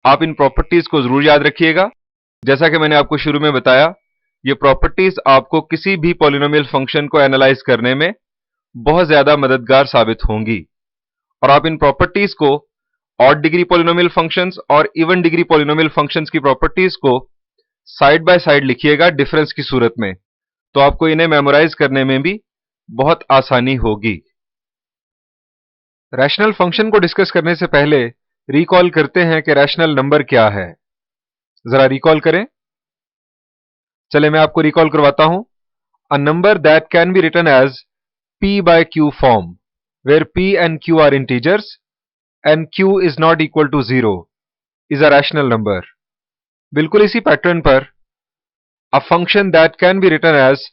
आप इन प्रॉपर्टीज को जरूर याद रखिएगा। जैसा कि मैंने आपको शुरू में बताया, ये प्रॉपर्टीज आपको किसी भी पॉलिनोमियल फंक्शन को एनालाइज करने में बहुत ज्यादा मददगार साबित होंगी। और आप इन प्रॉपर्टीज को ऑड डिग्री पॉलिनोमियल फंक्शंस और इवन डिग्री पॉलिनोमियल फंक्शंस की प्रॉपर्टीज को साइड बाय साइड लिखिएगा डिफरेंस की सूरत में, तो आपको इन्हें मेमोराइज करने में भी बहुत आसानी होगी। रैशनल फंक्शन को डिस्कस करने से पहले रिकॉल करते हैं कि रैशनल नंबर क्या है। जरा रिकॉल करें। चले मैं आपको रिकॉल करवाता हूं। A number that can be written as p by q form, where p and q are integers and q is not equal to 0 is a rational number. बिल्कुल इसी पैटर्न पर a function that can be written as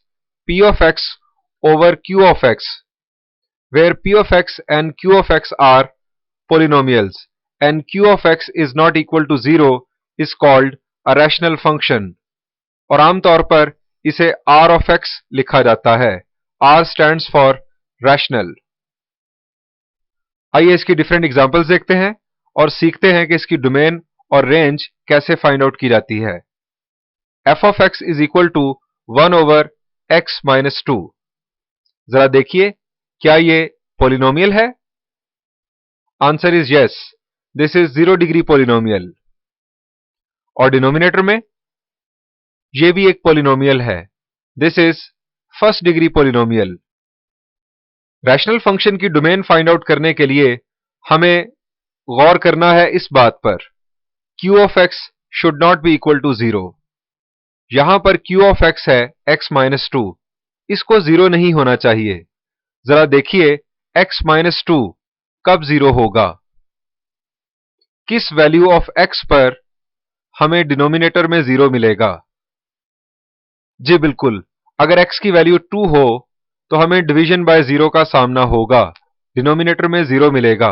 p of x over q of x, where p of x and q of x are polynomials and q of x is not equal to 0 is called a rational function. और आमतौर पर इसे r of x लिखा जाता है। r stands for rational. आइए इसकी different examples देखते हैं और सीखते हैं कि इसकी डोमेन और रेंज कैसे फाइंड आउट की जाती है। f of x is equal to 1 over x minus 2. जरा देखिए, क्या ये पॉलिनोमियल है? Answer is yes, this is 0 degree polynomial. और डिनोमिनेटर में ये भी एक पॉलिनोमियल है, this is first degree polynomial. Rational function की डोमेन फाइंड आउट करने के लिए हमें गौर करना है इस बात पर, q of x should not be equal to 0। यहां पर q of x है x माइनस 2, इसको 0 नहीं होना चाहिए। जरा देखिए x माइनस 2 कब 0 होगा? किस वैल्यू ऑफ x पर हमें डिनोमिनेटर में 0 मिलेगा? जी बिल्कुल, अगर x की वैल्यू 2 हो तो हमें डिवीजन बाय 0 का सामना होगा, डिनोमिनेटर में 0 मिलेगा।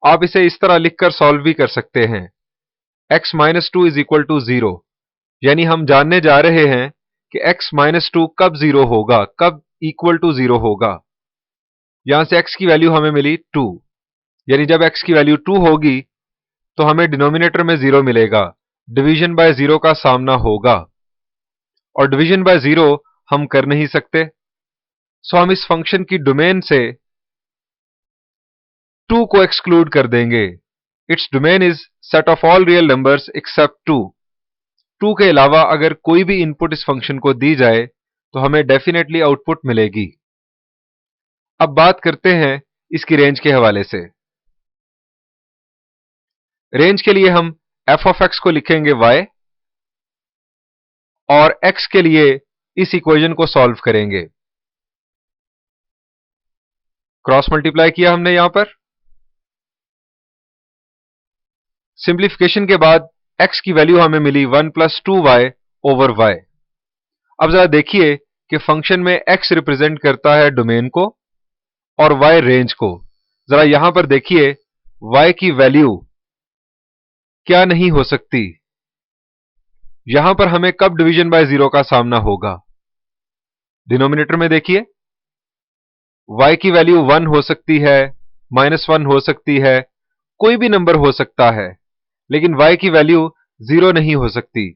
आप इसे इस तरह लिखकर सॉल्व भी कर सकते हैं, x minus 2 is equal to 0, यानी हम जानने जा रहे हैं कि x माइनस 2 कब 0 होगा, कब इक्वल टू 0 होगा। यहां से x की वैल्यू हमें मिली 2, यानी जब x की वैल्यू 2 होगी तो हमें डिनोमिनेटर में 0 मिलेगा, डिवीजन बाय 0 का सामना होगा। और डिवीजन बाय 0 हम कर नहीं सकते, सो हम इस फंक्शन की डोमेन से 2 को एक्सक्लूड कर देंगे। Its domain is set of all real numbers accept 2। 2 के अलावा अगर कोई भी इनपुट इस फंक्शन को दी जाए तो हमें डेफिनेटली आउटपुट मिलेगी। अब बात करते हैं इसकी रेंज के हवाले से। रेंज के लिए हम f of x को लिखेंगे y और x के लिए इस इक्वेशन को सॉल्व करेंगे। क्रॉस मल्टीप्लाई किया हमने यहां पर, सिंप्लीफिकेशन के बाद x की वैल्यू हमें मिली 1 प्लस 2y ओवर y। अब जरा देखिए कि फंक्शन में x रिप्रेजेंट करता है डोमेन को और y रेंज को। जरा यहां पर देखिए y की वैल्यू क्या नहीं हो सकती। यहां पर हमें कब डिवीजन बाय 0 का सामना होगा? डिनोमिनेटर में देखिए, y की वैल्यू 1 हो सकती है, -1 हो सकती है, कोई भी नंबर हो सकता है, लेकिन y की वैल्यू 0 नहीं हो सकती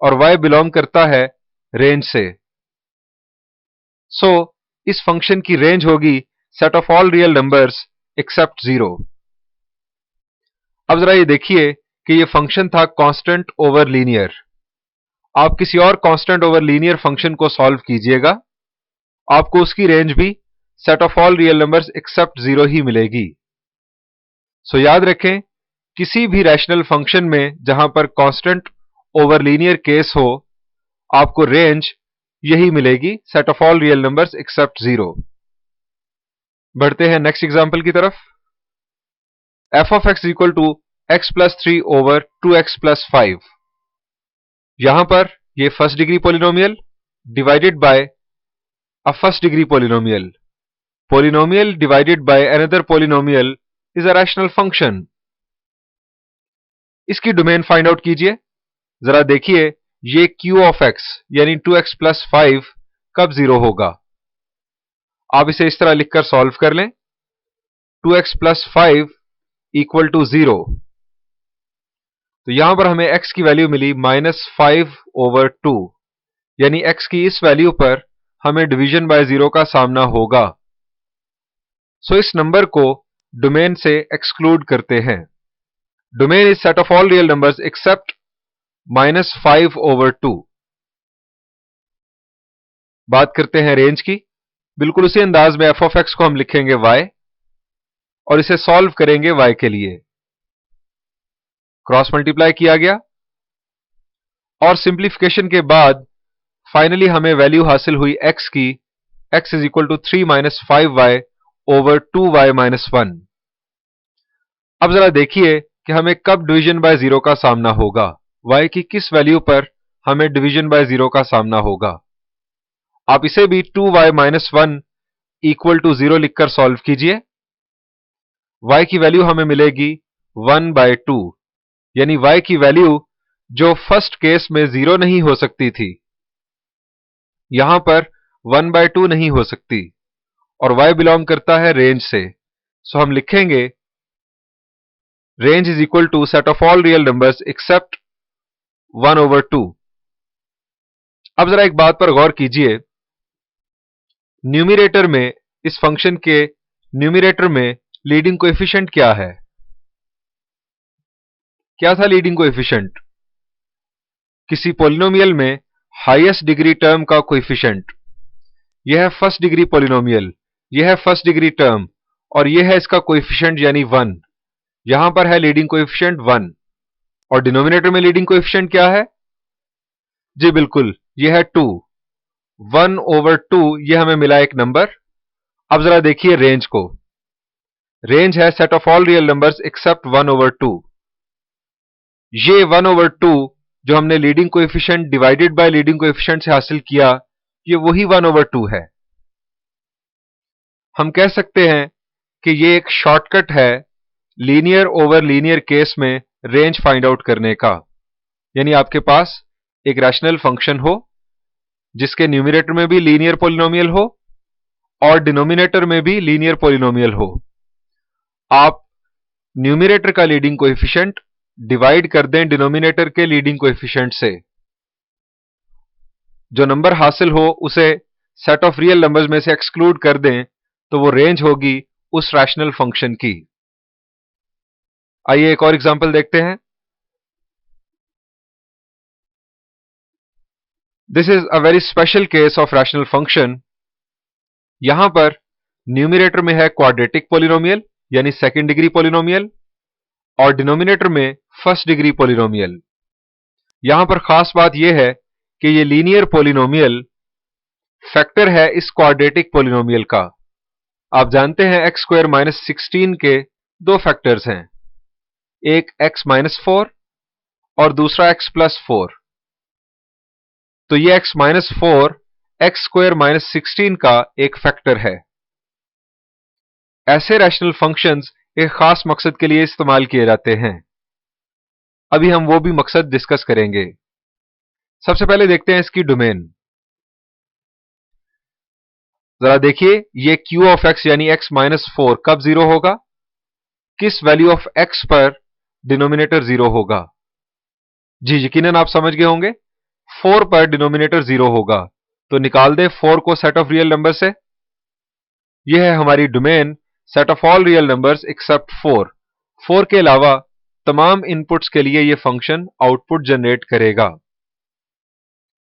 और y बिलोंग करता है रेंज से। सो इस फंक्शन की रेंज होगी set of all real numbers except 0। अब जरा ये देखिए कि ये फंक्शन था कांस्टेंट ओवर लीनियर। आप किसी और कांस्टेंट ओवर लीनियर फंक्शन को सॉल्व कीजिएगा, आपको उसकी रेंज भी set of all real numbers except 0 ही मिलेगी। सो याद रखें, किसी भी रैशनल फंक्शन में जहां पर कांस्टेंट ओवर लीनियर केस हो, आपको रेंज यही मिलेगी, set of all real numbers except 0। बढ़ते हैं नेक्स्ट एग्जांपल की तरफ। f of x equal to x plus 3 over 2x plus 5। यहां पर ये first degree polynomial divided by a first degree polynomial. Polynomial divided by another polynomial is a rational function. इसकी domain find out कीजिए। जरा देखिए ये q of x यानी 2x plus 5 कब 0 होगा? आप इसे इस तरह लिखकर सॉल्व कर लें, 2x प्लस 5 इक्वल टू 0। तो यहां पर हमें x की वैल्यू मिली -5/2, यानी x की इस वैल्यू पर हमें डिवीजन बाय 0 का सामना होगा। सो इस नंबर को डोमेन से एक्सक्लूड करते हैं। Domain is set of all real numbers accept -5/2। बात करते हैं रेंज की। बिल्कुल उसी अंदाज में f ऑफ x को हम लिखेंगे y और इसे सॉल्व करेंगे y के लिए। क्रॉस मल्टीप्लाई किया गया और सिंप्लीफिकेशन के बाद फाइनली हमें वैल्यू हासिल हुई x की, x is equal to 3 - 5y over 2y - 1। अब जरा देखिए कि हमें कब डिवीजन बाय 0 का सामना होगा। y की किस वैल्यू पर हमें डिवीजन बाय 0 का सामना होगा। आप इसे भी 2y - 1 इक्वल टू 0 लिखकर सॉल्व कीजिए। y की वैल्यू हमें मिलेगी 1/2, यानी y की वैल्यू जो फर्स्ट केस में 0 नहीं हो सकती थी, यहां पर 1/2 नहीं हो सकती, और y बिलोंग करता है रेंज से। सो हम लिखेंगे range is equal to set of all real numbers except 1/2। अब जरा एक बात पर गौर कीजिए, न्यूमिरेटर में, इस फंक्शन के न्यूमिरेटर में लीडिंग कोएफिशिएंट क्या है? क्या था लीडिंग कोएफिशिएंट? किसी पॉलिनोमियल में हाईएस्ट डिग्री टर्म का कोएफिशिएंट। यह है फर्स्ट डिग्री पॉलिनोमियल, यह है फर्स्ट डिग्री टर्म, और यह है इसका कोएफिशिएंट यानी 1। यहां पर है लीडिंग कोएफिशिएंट 1, और डिनोमिनेटर में लीडिंग कोएफिशिएंट क्या है? जी बिल्कुल, यह है 2। 1/2 यह हमें मिला एक नंबर। अब जरा देखिए रेंज को। रेंज है set of all real numbers except 1/2। ये 1/2 जो हमने leading coefficient divided by leading coefficient से हासिल किया, ये वही 1/2 है। हम कह सकते हैं कि ये एक शॉर्टकट है लीनियर ओवर लीनियर केस में रेंज फाइंड आउट करने का। यानी आपके पास एक रैशनल फंक्शन हो जिसके न्यूमिनेटर में भी लीनियर पॉलिनोमियल हो और डिनोमिनेटर में भी लीनियर पॉलिनोमियल हो। आप न्यूमिनेटर का लीडिंग कोएफिशिएंट डिवाइड कर दें डिनोमिनेटर के लीडिंग कोएफिशिएंट से, जो नंबर हासिल हो उसे सेट ऑफ रियल नंबर्स में से एक्सक्लूड कर दें, तो वो रेंज होगी उस रैशनल फंक्शन की। आइए एक और एग्जांपल देखते हैं। This is a very special case of rational function. यहां पर न्यूमिनेटर में है क्वाड्रेटिक पॉलिनोमियल यानी सेकंड डिग्री पॉलिनोमियल, और डिनोमिनेटर में फर्स्ट डिग्री पॉलिनोमियल। यहां पर खास बात यह है कि ये लीनियर पॉलिनोमियल फैक्टर है इस क्वाड्रेटिक पॉलिनोमियल का। आप जानते हैं x² - 16 के दो फैक्टर्स हैं, एक x-4 और दूसरा x+4। तो ये x-4 x² - 16 का एक फैक्टर है। ऐसे रैशनल फंक्शंस एक खास मकसद के लिए इस्तेमाल किए जाते हैं। अभी हम वो भी मकसद डिस्कस करेंगे। सबसे पहले देखते हैं इसकी डोमेन। जरा देखिए, ये q ऑफ x यानी x-4 कब 0 होगा? किस वैल्यू ऑफ x पर डिनोमिनेटर 0 होगा? जी यकीनन आप समझ गए होंगे, 4 पर डिनोमिनेटर 0 होगा। तो निकाल दे 4 को सेट ऑफ रियल नंबर से। यह है हमारी domain set of all real numbers accept 4। 4 के अलावा तमाम इनपुट्स के लिए यह फंक्शन आउटपुट जनरेट करेगा।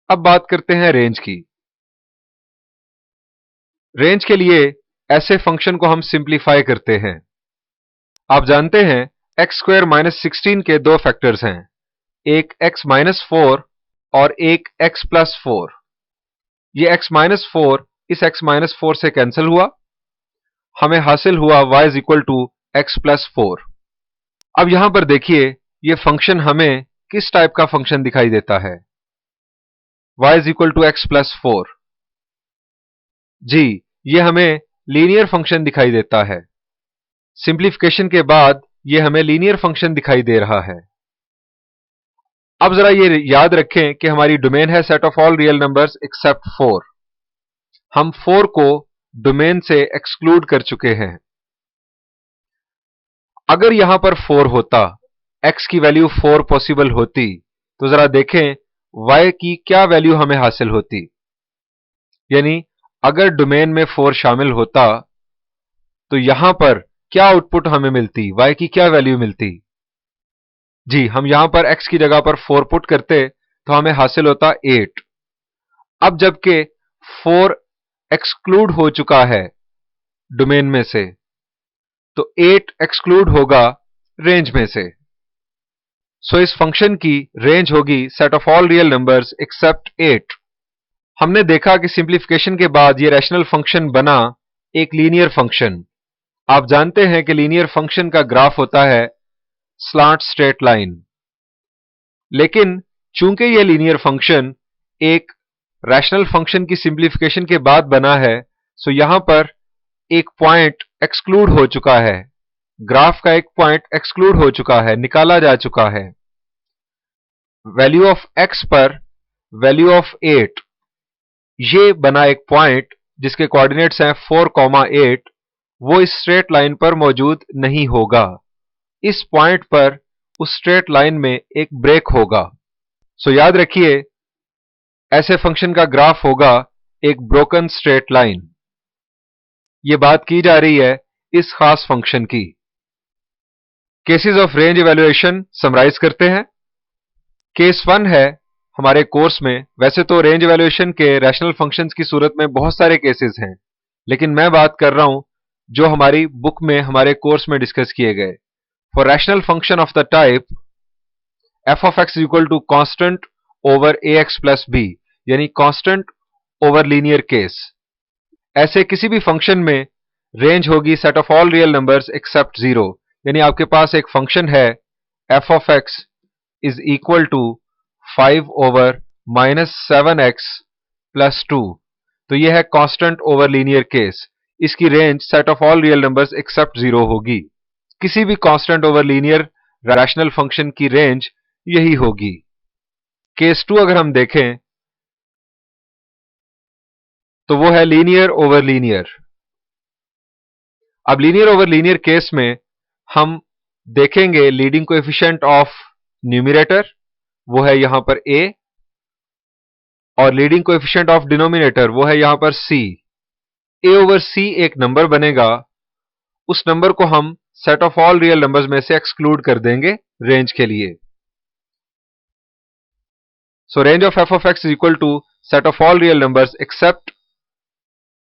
अब बात करते हैं रेंज की। रेंज के लिए ऐसे फंक्शन को हम सिंप्लीफाई करते हैं। आप जानते हैं x² - 16 के दो फैक्टर्स हैं, एक x-4 और एक x+4। ये x-4 इस x-4 से कैंसिल हुआ, हमें हासिल हुआ y is equal to x+4। अब यहां पर देखिए, ये फंक्शन हमें किस टाइप का फंक्शन दिखाई देता है? y is equal to x+4। जी, ये हमें लीनियर फंक्शन दिखाई देता है। सिंप्लीफिकेशन के बाद ये हमें लीनियर फंक्शन दिखाई दे रहा है। अब जरा ये याद रखें कि हमारी डोमेन है set of all real numbers accept 4। हम 4 को डोमेन से एक्सक्लूड कर चुके हैं। अगर यहां पर 4 होता x की वैल्यू 4 पॉसिबल होती तो जरा देखें y की क्या वैल्यू हमें हासिल होती। यानी अगर डोमेन में 4 शामिल होता तो यहां पर क्या आउटपुट हमें मिलती, y की क्या वैल्यू मिलती। जी, हम यहां पर x की जगह पर 4 पुट करते तो हमें हासिल होता 8। अब जबकि 4 एक्सक्लूड हो चुका है डोमेन में से, तो 8 एक्सक्लूड होगा रेंज में से। सो इस फंक्शन की रेंज होगी set of all real numbers accept 8। हमने देखा कि सिंप्लीफिकेशन के बाद यह रैशनल फंक्शन बना एक लीनियर फंक्शन। आप जानते हैं कि लीनियर फंक्शन का ग्राफ होता है स्लांट स्ट्रेट लाइन। लेकिन चूंकि यह लीनियर फंक्शन एक रैशनल फंक्शन की सिंप्लीफिकेशन के बाद बना है, सो यहां पर एक पॉइंट एक्सक्लूड हो चुका है, ग्राफ का एक पॉइंट एक्सक्लूड हो चुका है, निकाला जा चुका है। वैल्यू ऑफ x पर वैल्यू ऑफ 8, ये बना एक पॉइंट जिसके कोऑर्डिनेट्स हैं 4, 8, वो इस स्ट्रेट लाइन पर मौजूद नहीं होगा। इस पॉइंट पर उस स्ट्रेट लाइन में एक ब्रेक होगा। सो याद रखिए, ऐसे फंक्शन का ग्राफ होगा एक ब्रोकन स्ट्रेट लाइन। ये बात की जा रही है इस खास फंक्शन की। Cases of range evaluation summarize करते हैं। केस 1 है हमारे कोर्स में। वैसे तो रेंज इवैल्यूएशन के रैशनल फंक्शंस की सूरत में बहुत सारे केसेस हैं, लेकिन मैं बात कर रहा हूं जो हमारी बुक में हमारे कोर्स में डिस्कस किए गए। For rational function of the type f of x equal to constant over ax plus b, यानी कॉन्स्टेंट ओवर लीनियर केस, ऐसे किसी भी फंक्शन में रेंज होगी set of all real numbers except 0। यानी आपके पास एक फंक्शन है f of x is equal to 5 over minus 7x plus 2, तो यह है कांस्टेंट ओवर लीनियर केस। इसकी range set of all real numbers except 0 होगी। किसी भी constant over linear rational function की रेंज यही होगी। केस 2 अगर हम देखें तो वो है लीनियर ओवर लीनियर। अब लीनियर ओवर लीनियर केस में हम देखेंगे लीडिंग कोएफिशिएंट ऑफ न्यूमरेटर, वो है यहां पर a, और लीडिंग कोएफिशिएंट ऑफ डिनोमिनेटर वो है यहां पर c। a ओवर c एक नंबर बनेगा, उस नंबर को हम set of all real numbers में से एक्सक्लूड कर देंगे रेंज के लिए। So range of f of x is equal to set of all real numbers except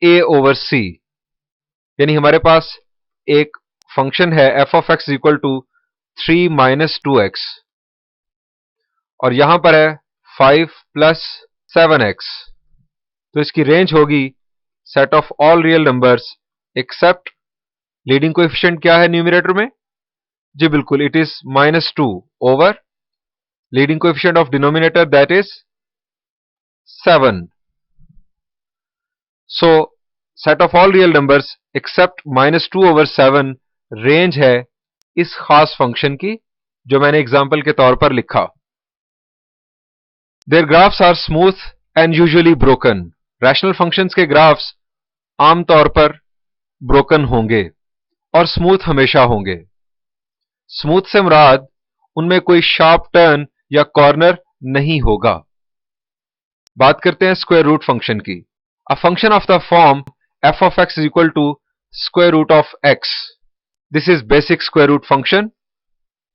a over c। यानी हमारे पास एक फंक्शन है f of x equal to 3 minus 2x, और यहां पर है 5 प्लस 7x, तो इसकी रेंज होगी set of all real numbers accept, leading coefficient क्या है न्यूमरेटर में, जी बिल्कुल it is -2 over leading coefficient of denominator that is 7। So set of all real numbers accept -2 over 7 range है इस खास फंक्शन की जो मैंने एग्जाम्पल के तौर पर लिखा। Their graphs are smooth and usually broken. Rational functions के ग्राफ्स आमतौर पर ब्रोकन होंगे और स्मूथ हमेशा होंगे। स्मूथ से मुराद उनमें कोई शार्प टर्न या कॉर्नर नहीं होगा। बात करते हैं स्क्वायर रूट फंक्शन की। A function of the form f of x is equal to square root of x. This is basic square root function.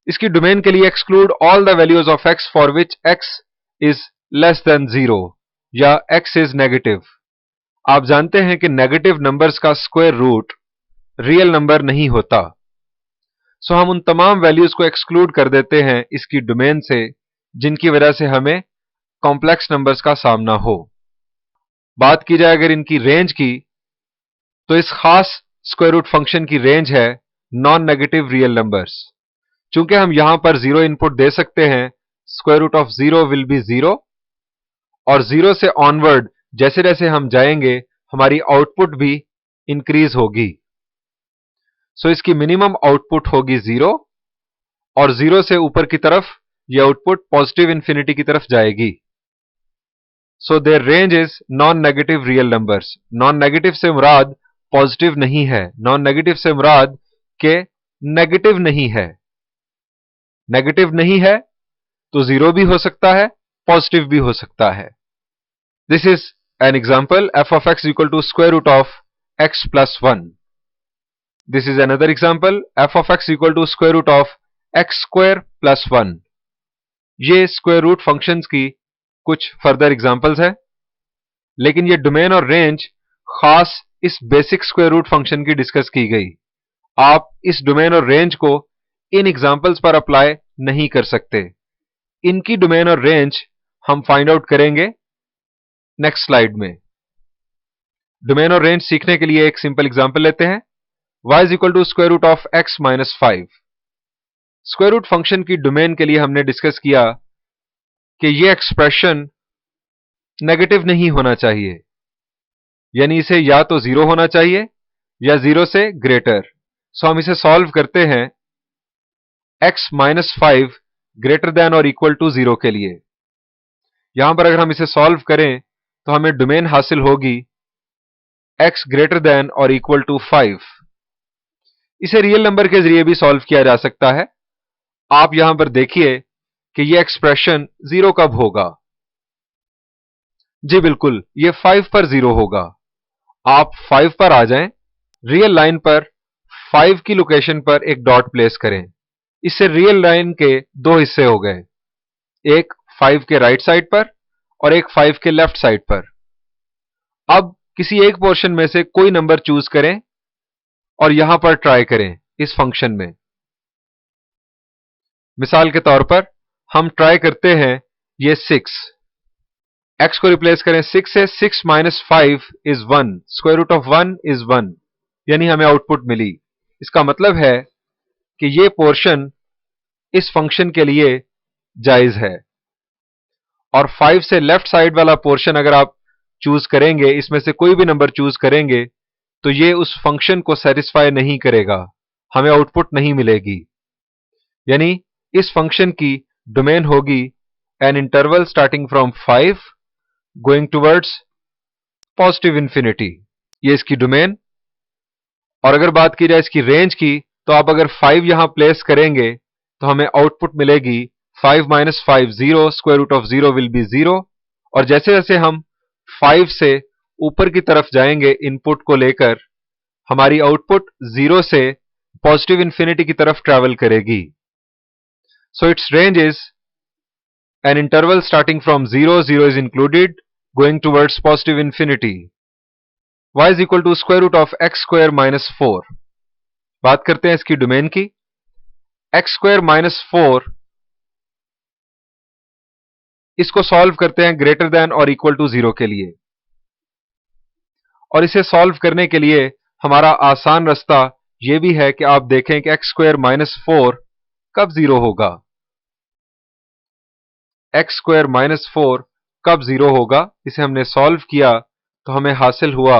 इसकी डोमेन के लिए exclude all the values of x for which x is less than 0 या x is negative. आप जानते हैं कि negative numbers का square root real number नहीं होता। सो हम उन तमाम वैल्यूज को एक्सक्लूड कर देते हैं इसकी डोमेन से जिनकी वजह से हमें कॉम्प्लेक्स नंबर्स का सामना हो। बात की जाए अगर इनकी रेंज की, तो इस खास स्क्वायर रूट फंक्शन की रेंज है नॉन नेगेटिव रियल नंबर्स। चूंकि हम यहां पर 0 इनपुट दे सकते हैं, square root of 0 will be 0, और 0 से ऑनवर्ड जैसे जैसे हम जाएंगे हमारी आउटपुट भी इंक्रीज होगी। सो इसकी मिनिमम आउटपुट होगी 0, और 0 से ऊपर की तरफ यह आउटपुट पॉजिटिव इंफिनिटी की तरफ जाएगी। So their range is non negative real numbers. Non negative से मुराद पॉजिटिव नहीं है, नॉन नेगेटिव से मुराद के नेगेटिव नहीं है। नेगेटिव नहीं है तो जीरो भी हो सकता है, पॉजिटिव भी हो सकता है। This is an example f of x equal to square root of x plus 1. This is another example f of x equal to square root of x square plus 1. ये square root functions की कुछ further examples हैं, लेकिन ये domain और range खास इस basic square root function की डिस्कस की गई। आप इस डोमेन और रेंज को इन एग्जांपल्स पर अप्लाई नहीं कर सकते। इनकी डोमेन और रेंज हम फाइंड आउट करेंगे नेक्स्ट स्लाइड में। डोमेन और रेंज सीखने के लिए एक सिंपल एग्जांपल लेते हैं। y is equal to square root of x minus 5. Square root function की डोमेन के लिए हमने डिस्कस किया कि ये एक्सप्रेशन नेगेटिव नहीं होना चाहिए, यानी इसे या तो जीरो होना चाहिए या जीरो से ग्रेटर। सो हम इसे सॉल्व करते हैं x माइनस 5 ग्रेटर देन और इक्वल टू जीरो के लिए। यहां पर अगर हम इसे सॉल्व करें तो हमें डोमेन हासिल होगी x ग्रेटर देन और इक्वल टू 5। इसे रियल नंबर के जरिए भी सॉल्व किया जा सकता है। आप यहां पर देखिए कि यह एक्सप्रेशन जीरो कब होगा। जी बिल्कुल, ये 5 पर जीरो होगा। आप 5 पर आ जाएं, रियल लाइन पर 5 की लोकेशन पर एक डॉट प्लेस करें। इससे रियल लाइन के दो हिस्से हो गए, एक 5 के राइट साइड पर और एक 5 के लेफ्ट साइड पर। अब किसी एक पोर्शन में से कोई नंबर चूज करें और यहां पर ट्राई करें इस फंक्शन में। मिसाल के तौर पर हम ट्राई करते हैं ये 6, x को रिप्लेस करें 6 से। 6 minus 5 is 1, square root of 1 is 1, यानी हमें आउटपुट मिली। इसका मतलब है कि ये पोर्शन इस फंक्शन के लिए जायज है। और 5 से लेफ्ट साइड वाला पोर्शन अगर आप चूज करेंगे, इसमें से कोई भी नंबर चूज करेंगे, तो ये उस फंक्शन को सेटिस्फाई नहीं करेगा, हमें आउटपुट नहीं मिलेगी। यानी इस फंक्शन की डोमेन होगी N interval starting from 5 going towards positive infinity. ये इसकी डोमेन। और अगर बात की जाए इसकी रेंज की, तो आप अगर 5 यहां प्लेस करेंगे तो हमें आउटपुट मिलेगी 5 minus 5 0, square root of 0 will be 0। और जैसे जैसे हम 5 से ऊपर की तरफ जाएंगे इनपुट को लेकर, हमारी आउटपुट 0 से पॉजिटिव इंफिनिटी की तरफ ट्रैवल करेगी। So its range is an interval starting from 0, 0 is included, going towards positive infinity. y is equal to square root of x squared minus 4। बात करते हैं इसकी डोमेन की। एक्स स्क्वायर माइनस 4, इसको solve करते हैं ग्रेटर देन और equal to 0 के लिए। और इसे सॉल्व करने के लिए हमारा आसान रास्ता यह भी है कि आप देखें कि एक्स स्क्वायर माइनस 4 कब 0 होगा। एक्स स्क्वायर माइनस 4 कब 0 होगा, इसे हमने सॉल्व किया तो हमें हासिल हुआ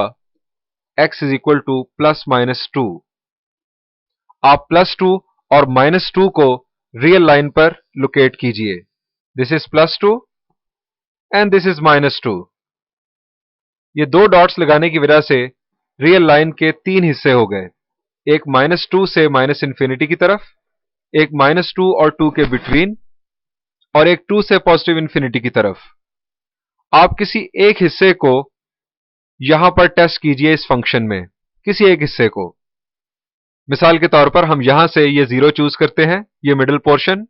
x is equal two plus minus 2। आप प्लस 2 और माइनस 2 को रियल लाइन पर लोकेट कीजिए। This is plus 2 and this is minus 2। ये दो डॉट्स लगाने की वजह से रियल लाइन के 3 हिस्से हो गए, एक माइनस 2 से माइनस इंफिनिटी की तरफ, एक माइनस 2 और 2 के बिटवीन, और एक 2 से पॉजिटिव इंफिनिटी की तरफ। आप किसी एक हिस्से को यहां पर टेस्ट कीजिए इस फंक्शन में, किसी एक हिस्से को। मिसाल के तौर पर हम यहां से ये 0 चूज करते हैं, ये मिडिल पोर्शन।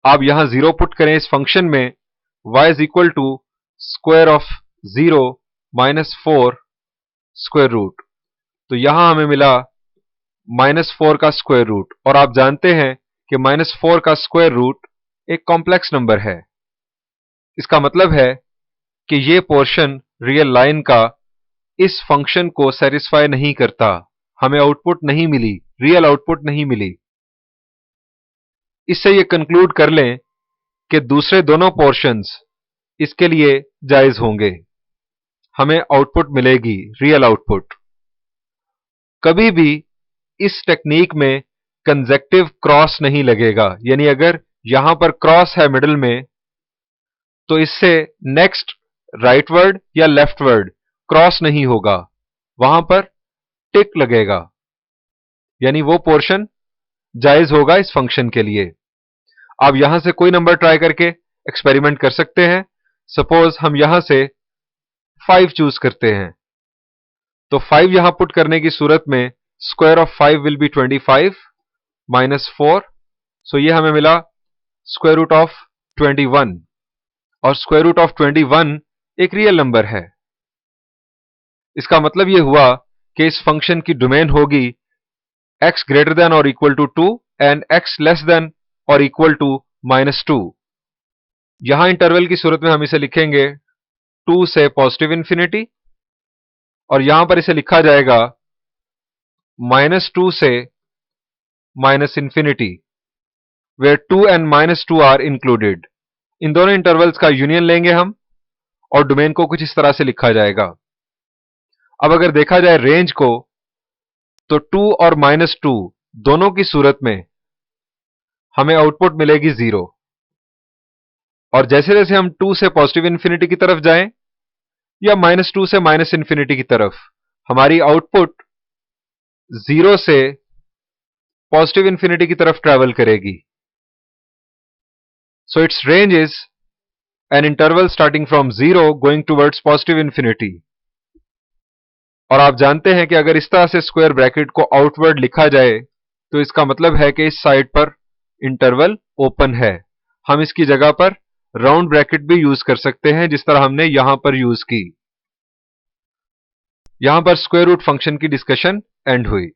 आप यहां 0 पुट करें इस फंक्शन में, y is equal to square of 0 minus 4 square root. तो यहां हमें मिला माइनस 4 का स्क्वायर रूट। और आप जानते हैं कि माइनस 4 का स्क्वायर रूट एक कॉम्प्लेक्स नंबर है। इसका मतलब है कि ये पोर्शन रियल लाइन का इस फंक्शन को सेटिस्फाई नहीं करता, हमें आउटपुट नहीं मिली, रियल आउटपुट नहीं मिली। इससे ये कंक्लूड कर लें कि दूसरे दोनों पोर्शंस इसके लिए जायज होंगे, हमें आउटपुट मिलेगी, रियल आउटपुट। कभी भी इस टेक्निक में कंसेक्टिव क्रॉस नहीं लगेगा, यानी अगर यहां पर क्रॉस है मिडिल में, तो इससे नेक्स्ट राइट वर्ड या लेफ्ट वर्ड क्रॉस नहीं होगा, वहां पर टिक लगेगा, यानी वो पोर्शन जायज होगा इस फंक्शन के लिए। आप यहां से कोई नंबर ट्राई करके एक्सपेरिमेंट कर सकते हैं। सपोज हम यहां से 5 चूज करते हैं, तो 5 यहां पुट करने की सूरत में square of 5 will be 25 minus 4, सो ये हमें मिला स्क्वायर रूट ऑफ 21, और स्क्वायर रूट ऑफ 21 एक रियल नंबर है। इसका मतलब यह हुआ कि इस फंक्शन की डोमेन होगी x ग्रेटर देन और equal to 2 and x less than और इक्वल टू -2। यहां इंटरवल की सूरत में हम इसे लिखेंगे 2 से पॉजिटिव इंफिनिटी, और यहां पर इसे लिखा जाएगा -2 से minus infinity, where 2 and -2 are included. इन दोनों इंटरवल्स का यूनियन लेंगे हम, और डोमेन को कुछ इस तरह से लिखा जाएगा। अब अगर देखा जाए रेंज को, तो 2 और -2 दोनों की सूरत में हमें आउटपुट मिलेगी 0, और जैसे जैसे हम 2 से पॉजिटिव इंफिनिटी की तरफ जाएं या -2 से माइनस इंफिनिटी की तरफ, हमारी आउटपुट 0 से पॉजिटिव इंफिनिटी की तरफ ट्रेवल करेगी। So its range is an interval starting from 0 going towards positive infinity. और आप जानते हैं कि अगर इस तरह से स्क्वायर ब्रैकेट को आउटवर्ड लिखा जाए, तो इसका मतलब है कि इस साइड पर इंटरवल ओपन है। हम इसकी जगह पर राउंड ब्रैकेट भी यूज कर सकते हैं, जिस तरह हमने यहां पर यूज की। यहां पर स्क्वायर रूट फंक्शन की डिस्कशन एंड हुई।